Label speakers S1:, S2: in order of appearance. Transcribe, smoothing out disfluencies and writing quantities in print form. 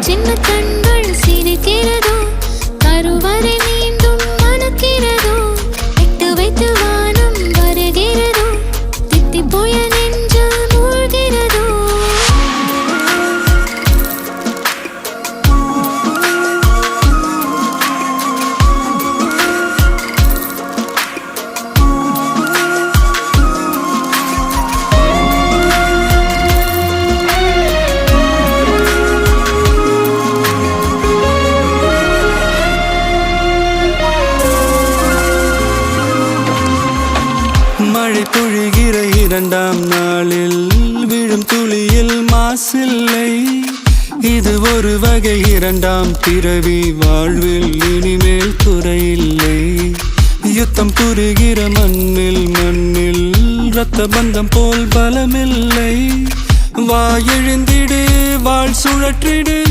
S1: சின்ன கண்கள் சிரிக்கிறதோ கருவறை மீண்டும் மணக்கிறதோ விட்டு வைத்து வானம் வருகிறதோ தித்தி போய நெஞ்சு மூழ்கிறதோ
S2: மழை பொழிகிற இரண்டாம் நாளில் விழும் துளியில் மாசில்லை இது ஒரு வகை இரண்டாம் பிறவி வாழ்வில் இனிமேல் குறையில்லை யுத்தம் புரிகிற மண்ணில் இரத்த பந்தம் போல் பலமில்லை வா எழுந்திடு வாழ் சுழற்றிடு